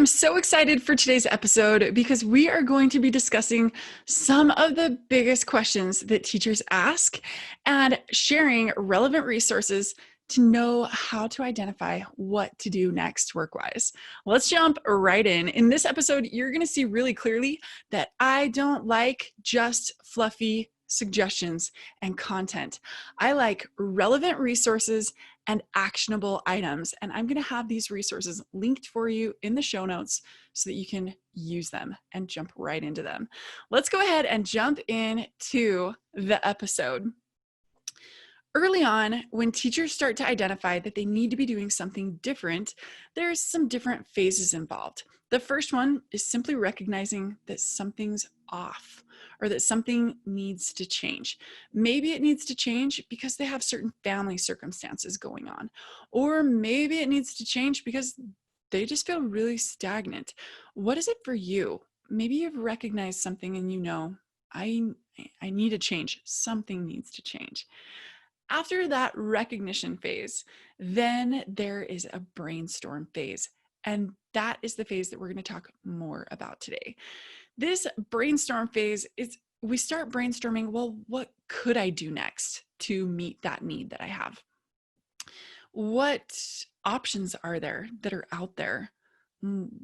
I'm so excited for today's episode because we are going to be discussing some of the biggest questions that teachers ask and sharing relevant resources to know how to identify what to do next work-wise. Let's jump right in. In this episode, you're going to see really clearly that I don't like just fluffy suggestions and content. I like relevant resources and actionable items. And I'm going to have these resources linked for you in the show notes so that you can use them and jump right into them. Let's go ahead and jump into the episode. Early on, when teachers start to identify that they need to be doing something different, there's some different phases involved. The first one is simply recognizing that something's off or that something needs to change. Maybe it needs to change because they have certain family circumstances going on, or maybe it needs to change because they just feel really stagnant. What is it for you? Maybe you've recognized something and you know, I need a change. Something needs to change. After that recognition phase, then there is a brainstorm phase. And that is the phase that we're going to talk more about today. This brainstorm phase is we start brainstorming, well, what could I do next to meet that need that I have? What options are there that are out there?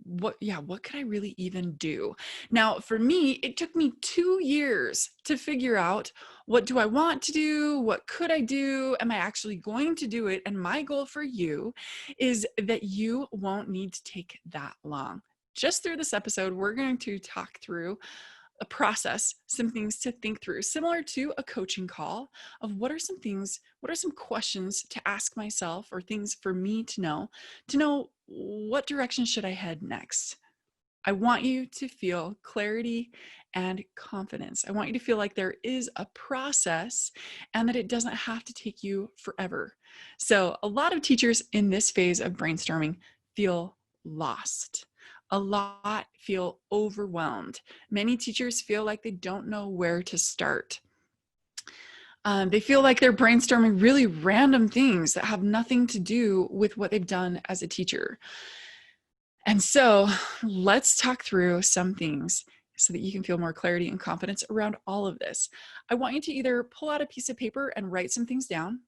What could I really even do? Now, for me, it took me 2 years to figure out, what do I want to do? What could I do? Am I actually going to do it? And my goal for you is that you won't need to take that long. Just through this episode, we're going to talk through a process, some things to think through, similar to a coaching call of what are some questions to ask myself or things for me to know what direction should I head next. I want you to feel clarity and confidence. I want you to feel like there is a process and that it doesn't have to take you forever. So a lot of teachers in this phase of brainstorming feel lost. A lot feel overwhelmed. Many teachers feel like they don't know where to start. They feel like they're brainstorming really random things that have nothing to do with what they've done as a teacher. And so let's talk through some things so that you can feel more clarity and confidence around all of this. I want you to either pull out a piece of paper and write some things down,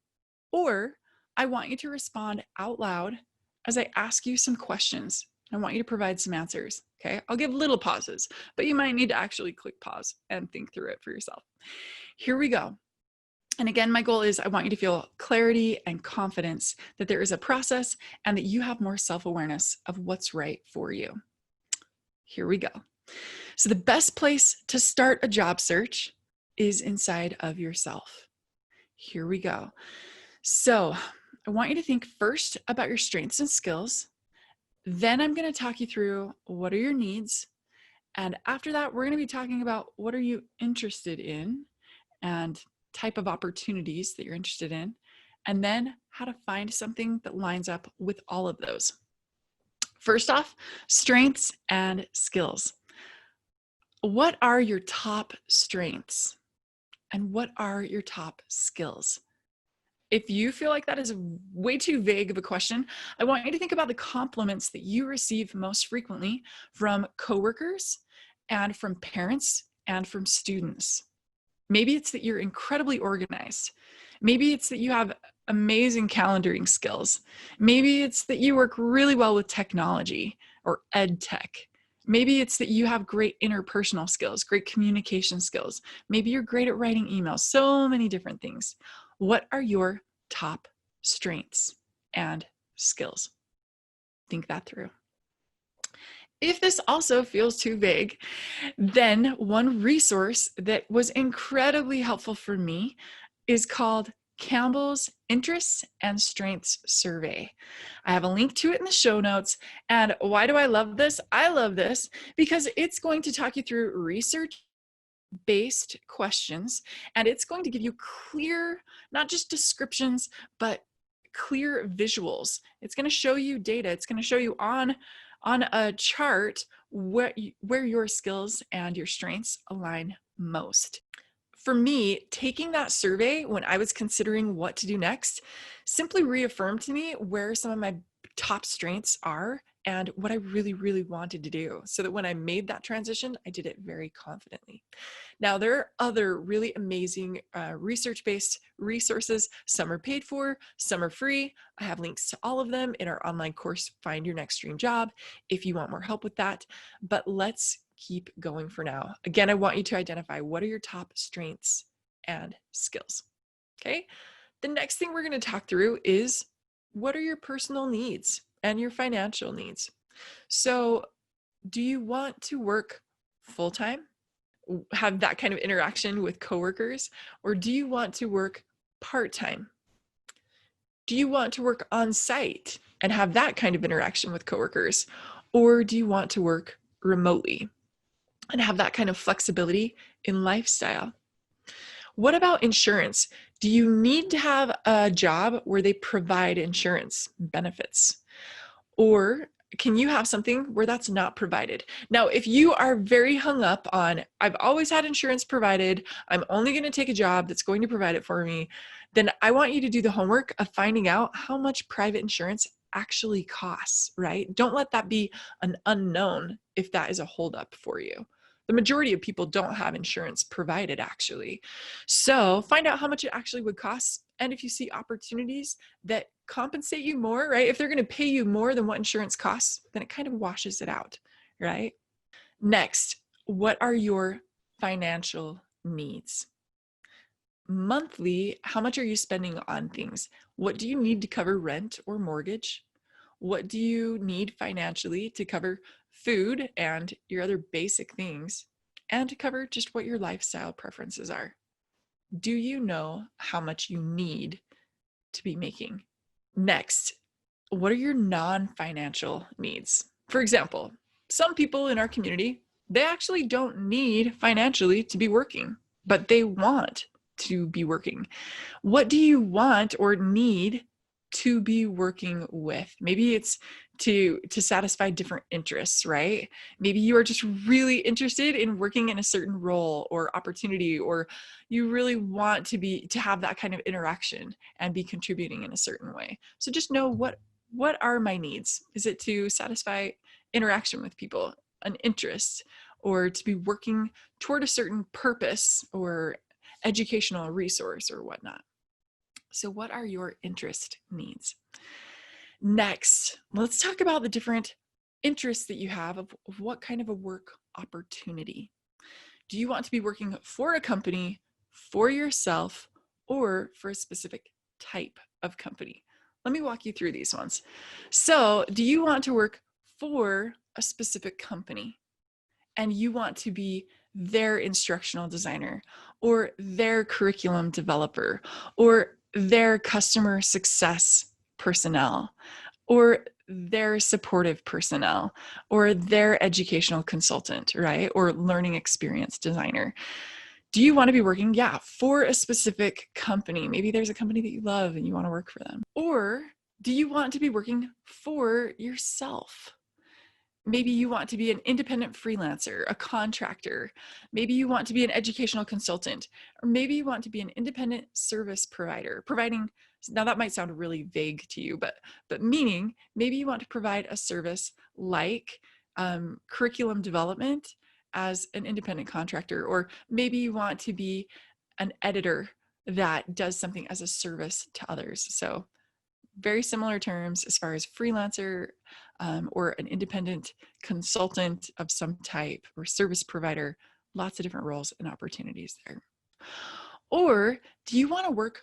or I want you to respond out loud as I ask you some questions. I want you to provide some answers, okay? I'll give little pauses, but you might need to actually click pause and think through it for yourself. Here we go. And again, my goal is I want you to feel clarity and confidence that there is a process and that you have more self-awareness of what's right for you. Here we go. So the best place to start a job search is inside of yourself. Here we go. So I want you to think first about your strengths and skills. Then I'm going to talk you through what are your needs. And after that, we're going to be talking about what are you interested in and type of opportunities that you're interested in, and then how to find something that lines up with all of those. First off, strengths and skills. What are your top strengths? And what are your top skills? If you feel like that is way too vague of a question, I want you to think about the compliments that you receive most frequently from coworkers and from parents and from students. Maybe it's that you're incredibly organized. Maybe it's that you have amazing calendaring skills. Maybe it's that you work really well with technology or ed tech. Maybe it's that you have great interpersonal skills, great communication skills. Maybe you're great at writing emails, so many different things. What are your top strengths and skills? Think that through. If this also feels too vague, then one resource that was incredibly helpful for me is called Campbell's Interests and Strengths Survey. I have a link to it in the show notes. And why do I love this? I love this because it's going to talk you through research-based questions, and it's going to give you clear, not just descriptions, but clear visuals. It's going to show you data. It's going to show you on a chart where your skills and your strengths align most. For me, taking that survey when I was considering what to do next simply reaffirmed to me where some of my top strengths are and what I really, really wanted to do, so that when I made that transition, I did it very confidently. Now, there are other really amazing research-based resources. Some are paid for, some are free. I have links to all of them in our online course, Find Your Next Dream Job, if you want more help with that. But let's keep going for now. Again, I want you to identify what are your top strengths and skills. Okay? The next thing we're going to talk through is what are your personal needs and your financial needs. So, do you want to work full-time, have that kind of interaction with coworkers, or do you want to work part-time? Do you want to work on site and have that kind of interaction with coworkers, or do you want to work remotely and have that kind of flexibility in lifestyle? What about insurance? Do you need to have a job where they provide insurance benefits? Or can you have something where that's not provided? Now, if you are very hung up on, I've always had insurance provided, I'm only going to take a job that's going to provide it for me, then I want you to do the homework of finding out how much private insurance actually costs, right? Don't let that be an unknown if that is a holdup for you. The majority of people don't have insurance provided, actually. So find out how much it actually would cost. And if you see opportunities that compensate you more, right? If they're going to pay you more than what insurance costs, then it kind of washes it out, right? Next, what are your financial needs? Monthly, how much are you spending on things? What do you need to cover rent or mortgage? What do you need financially to cover food and your other basic things, and to cover just what your lifestyle preferences are? Do you know how much you need to be making? Next, what are your non-financial needs? For example, some people in our community, they actually don't need financially to be working, but they want to be working. What do you want or need to be working with? Maybe it's to satisfy different interests, right? Maybe you are just really interested in working in a certain role or opportunity, or you really want to have that kind of interaction and be contributing in a certain way. So just know what are my needs? Is it to satisfy interaction with people, an interest, or to be working toward a certain purpose or educational resource or whatnot? So what are your interest needs? Next, let's talk about the different interests that you have of what kind of a work opportunity. Do you want to be working for a company, for yourself, or for a specific type of company? Let me walk you through these ones. So, do you want to work for a specific company and you want to be their instructional designer or their curriculum developer or their customer success personnel or their supportive personnel or their educational consultant, right? Or learning experience designer? Do you want to be working, for a specific company? Maybe there's a company that you love and you want to work for them. Or do you want to be working for yourself? Maybe you want to be an independent freelancer, a contractor. Maybe you want to be an educational consultant, or maybe you want to be an independent service provider, providing, now that might sound really vague to you, but meaning maybe you want to provide a service like curriculum development as an independent contractor, or maybe you want to be an editor that does something as a service to others. So very similar terms as far as freelancer or an independent consultant of some type or service provider, lots of different roles and opportunities there. Or do you want to work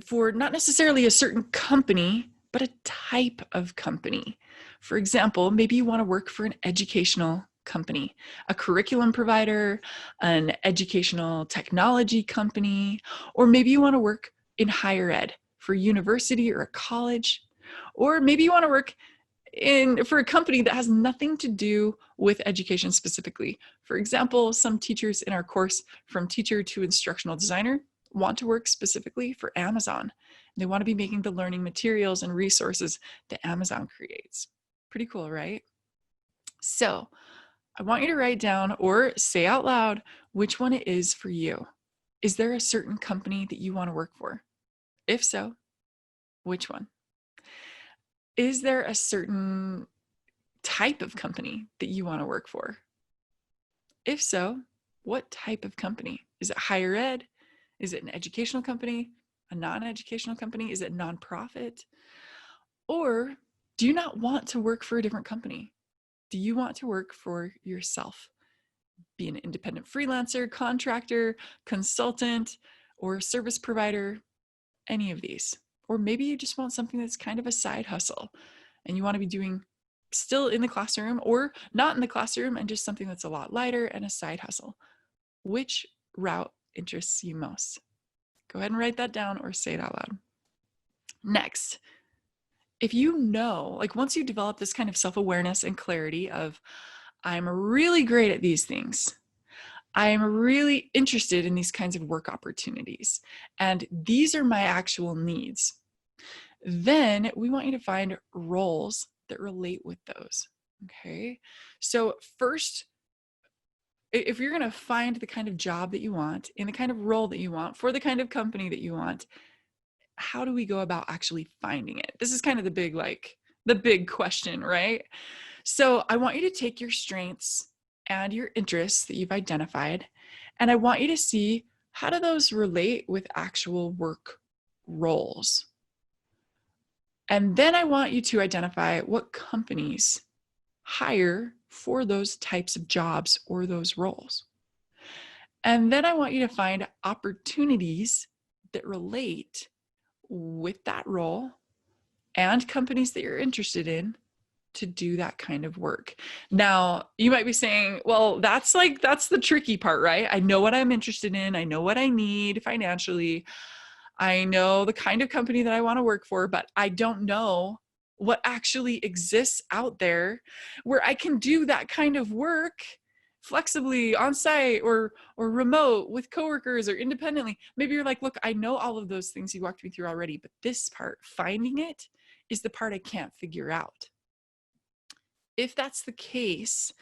for not necessarily a certain company, but a type of company? For example, maybe you want to work for an educational company, a curriculum provider, an educational technology company, or maybe you want to work in higher ed for a university or a college, or maybe you want to work for a company that has nothing to do with education specifically. For example, some teachers in our course, From Teacher to Instructional Designer, want to work specifically for Amazon. They want to be making the learning materials and resources that Amazon creates. Pretty cool, right? So I want you to write down or say out loud which one it is for you. Is there a certain company that you want to work for? If so, which one? Is there a certain type of company that you want to work for? If so, what type of company? Is it higher ed? Is it an educational company? A non-educational company? Is it nonprofit? Or do you not want to work for a different company? Do you want to work for yourself? Be an independent freelancer, contractor, consultant, or service provider, any of these. Or maybe you just want something that's kind of a side hustle and you want to be doing still in the classroom or not in the classroom and just something that's a lot lighter and a side hustle. Which route interests you most? Go ahead and write that down or say it out loud. Next, if you know, like once you develop this kind of self-awareness and clarity of, I'm really great at these things, I'm really interested in these kinds of work opportunities, and these are my actual needs, then we want you to find roles that relate with those. Okay. So first, if you're going to find the kind of job that you want in the kind of role that you want for the kind of company that you want, how do we go about actually finding it? This is kind of the big question, right? So I want you to take your strengths and your interests that you've identified, and I want you to see, how do those relate with actual work roles? And then I want you to identify what companies hire for those types of jobs or those roles. And then I want you to find opportunities that relate with that role and companies that you're interested in to do that kind of work. Now, you might be saying, well, that's the tricky part, right? I know what I'm interested in. I know what I need financially. I know the kind of company that I want to work for, but I don't know what actually exists out there where I can do that kind of work flexibly on site or remote with coworkers or independently. Maybe you're like, look, I know all of those things you walked me through already, but this part, finding it, is the part I can't figure out. If that's the case,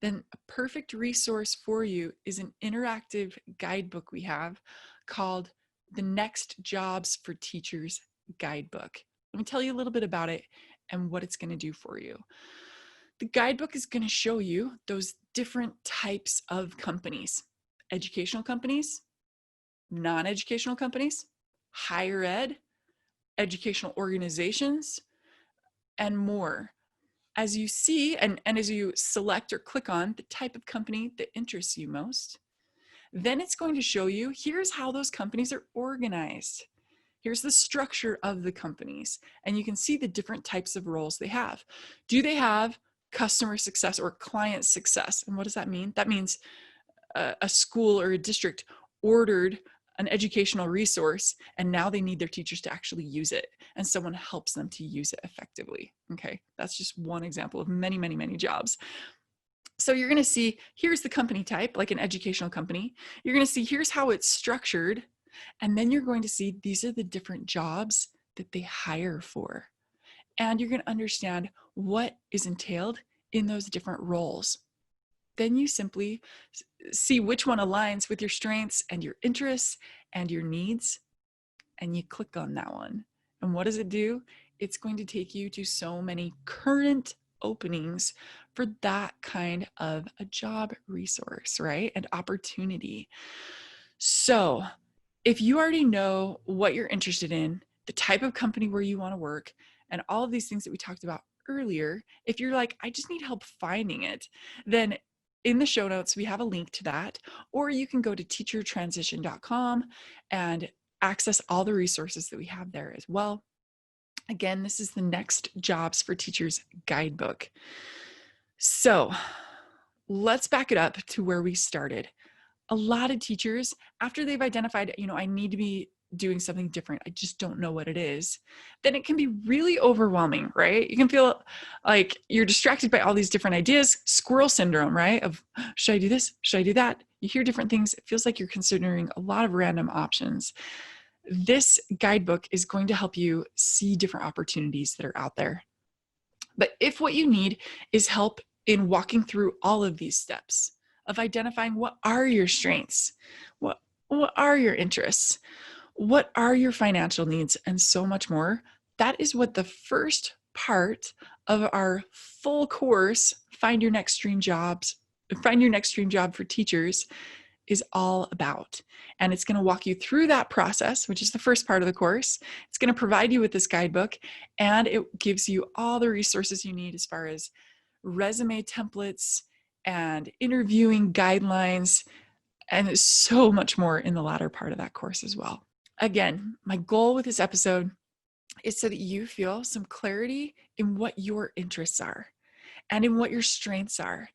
then a perfect resource for you is an interactive guidebook we have called the Next Jobs for Teachers Guidebook. Let me tell you a little bit about it and what it's going to do for you. The guidebook is going to show you those different types of companies: educational companies, non-educational companies, higher ed, educational organizations, and more. As you see, and as you select or click on the type of company that interests you most, then it's going to show you, here's how those companies are organized. Here's the structure of the companies. And you can see the different types of roles they have. Do they have customer success or client success? And what does that mean? That means a school or a district ordered an educational resource, and now they need their teachers to actually use it, and someone helps them to use it effectively. Okay, that's just one example of many, many, many jobs. So you're going to see, here's the company type, like an educational company. You're going to see, here's how it's structured. And then you're going to see, these are the different jobs that they hire for. And you're going to understand what is entailed in those different roles. Then you simply see which one aligns with your strengths and your interests and your needs, and you click on that one. And what does it do? It's going to take you to so many current openings for that kind of a job resource, right? And opportunity. So if you already know what you're interested in, the type of company where you want to work, and all of these things that we talked about earlier, if you're like, I just need help finding it, then in the show notes, we have a link to that, or you can go to teachertransition.com and access all the resources that we have there as well. Again, this is the Next Jobs for Teachers Guidebook. So let's back it up to where we started. A lot of teachers, after they've identified, I need to be doing something different, I just don't know what it is, then it can be really overwhelming, right? You can feel like you're distracted by all these different ideas, squirrel syndrome, right? Of, should I do this? Should I do that? You hear different things. It feels like you're considering a lot of random options. This guidebook is going to help you see different opportunities that are out there. But if what you need is help in walking through all of these steps of identifying what are your strengths, what are your interests, what are your financial needs, and so much more, that is what the first part of our full course, Find Your Next Dream Job for Teachers, is all about. And it's going to walk you through that process, which is the first part of the course. It's going to provide you with this guidebook, and it gives you all the resources you need as far as resume templates and interviewing guidelines, and there's so much more in the latter part of that course as well. Again, my goal with this episode is so that you feel some clarity in what your interests are, and in what your strengths are,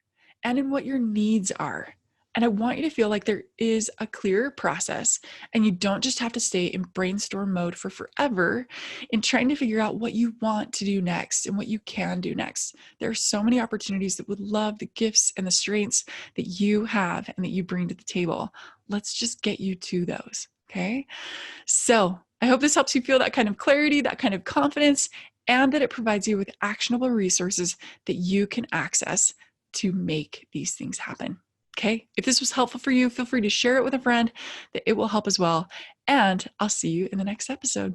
and in what your needs are. And I want you to feel like there is a clear process, and you don't just have to stay in brainstorm mode for forever in trying to figure out what you want to do next and what you can do next. There are so many opportunities that would love the gifts and the strengths that you have and that you bring to the table. Let's just get you to those, okay? So I hope this helps you feel that kind of clarity, that kind of confidence, and that it provides you with actionable resources that you can access to make these things happen. Okay? If this was helpful for you, feel free to share it with a friend that it will help as well. And I'll see you in the next episode.